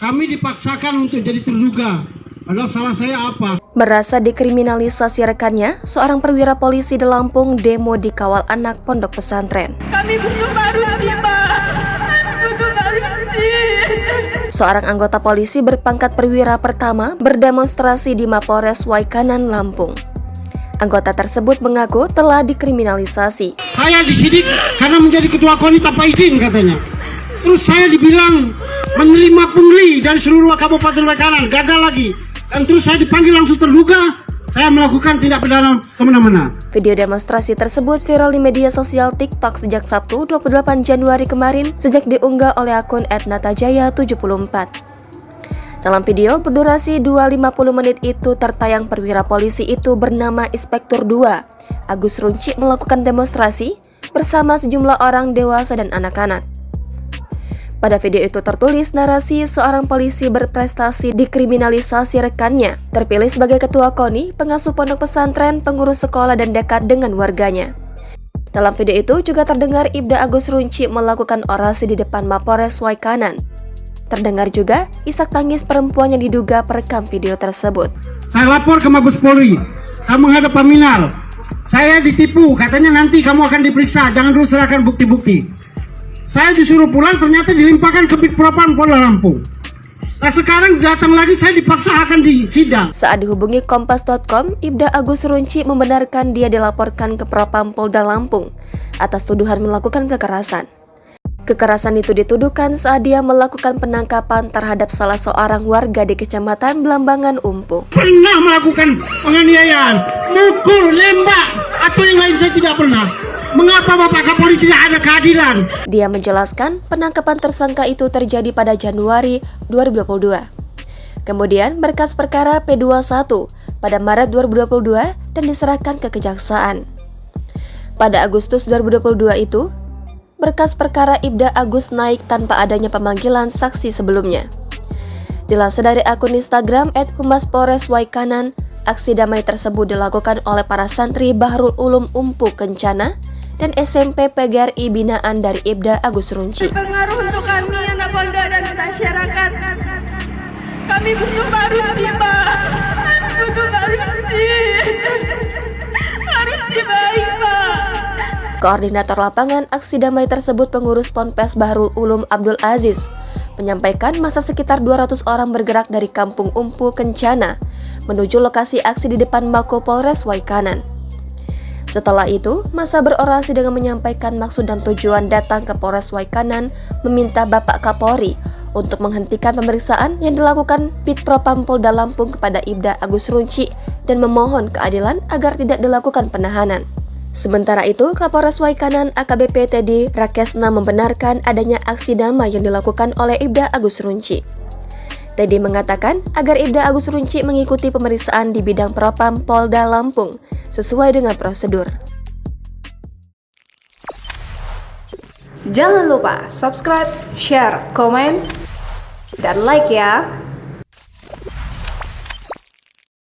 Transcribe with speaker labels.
Speaker 1: Kami dipaksakan untuk jadi terduga. Padahal salah saya apa?
Speaker 2: Merasa dikriminalisasi rekannya, seorang perwira polisi di Lampung demo di kawal anak pondok pesantren.
Speaker 3: Kami butuh barutsi, Pak. Butuh barutsi.
Speaker 2: Seorang anggota polisi berpangkat perwira pertama berdemonstrasi di Mapolres Waikanan, Lampung. Anggota tersebut mengaku telah dikriminalisasi.
Speaker 1: Saya disidik karena menjadi ketua KONI tanpa izin katanya. Terus saya dibilang menerima pungli dari seluruh Kabupaten Waikanan, gagal lagi. Dan terus saya dipanggil langsung terduga, saya melakukan tindak pidana semena-mena.
Speaker 2: Video demonstrasi tersebut viral di media sosial TikTok sejak Sabtu 28 Januari kemarin sejak diunggah oleh akun @natajaya74. Dalam video berdurasi 2:50 menit itu tertayang perwira polisi itu bernama Inspektur 2, Agus Runci melakukan demonstrasi bersama sejumlah orang dewasa dan anak-anak. Pada video itu tertulis narasi seorang polisi berprestasi dikriminalisasi rekannya, terpilih sebagai ketua KONI, pengasuh pondok pesantren, pengurus sekolah dan dekat dengan warganya. Dalam video itu juga terdengar Ibda Agus Runci melakukan orasi di depan Mapolres Waikanan. Terdengar juga isak tangis perempuan yang diduga perekam video tersebut.
Speaker 1: Saya lapor ke Mabes Polri, saya menghadap Paminal. Saya ditipu, katanya nanti kamu akan diperiksa, jangan dulu serahkan bukti-bukti. Saya disuruh pulang, ternyata dilimpahkan ke Bid Propam Polda Lampung. Nah sekarang datang lagi, saya dipaksa akan disidang.
Speaker 2: Saat dihubungi Kompas.com, Ibda Agus Runci membenarkan dia dilaporkan ke Propam Polda Lampung atas tuduhan melakukan kekerasan. Kekerasan itu dituduhkan saat dia melakukan penangkapan terhadap salah seorang warga di Kecamatan Belambangan Umpu.
Speaker 1: Pernah melakukan penganiayaan, mukul, lembak, atau yang lain saya tidak pernah. Mengapa Bapak Kapolri tidak ada keadilan?
Speaker 2: Dia menjelaskan penangkapan tersangka itu terjadi pada Januari 2022. Kemudian berkas perkara P21 pada Maret 2022 dan diserahkan ke Kejaksaan. Pada Agustus 2022 itu, berkas perkara Ibda Agus naik tanpa adanya pemanggilan saksi sebelumnya. Dilansir dari akun Instagram @humaspolreswaikanan, aksi damai tersebut dilakukan oleh para santri Bahrul Ulum Umpu Kencana dan SMP PGRI binaan dari Ibda Agus Runci.
Speaker 3: Pengaruh untuk kami anak pondok dan masyarakat. Kami butuh barutsi, Pak. Butuh barutsi. Barutsi baik, Pak.
Speaker 2: Koordinator lapangan aksi damai tersebut pengurus Ponpes Bahrul Ulum Abdul Aziz menyampaikan masa sekitar 200 orang bergerak dari Kampung Umpu Kencana menuju lokasi aksi di depan Mako Polres Waikanan. Setelah itu, massa berorasi dengan menyampaikan maksud dan tujuan datang ke Polres Waikanan meminta Bapak Kapolri untuk menghentikan pemeriksaan yang dilakukan Bid Propam Polda Lampung kepada Ibda Agus Runci dan memohon keadilan agar tidak dilakukan penahanan. Sementara itu, Kapolres Waikanan AKBP Teddy Rakesna membenarkan adanya aksi damai yang dilakukan oleh Ibda Agus Runci. Teddy mengatakan agar Ibda Agus Runci mengikuti pemeriksaan di bidang Propam Polda Lampung sesuai dengan prosedur.
Speaker 4: Jangan lupa subscribe, share, komen, dan like ya!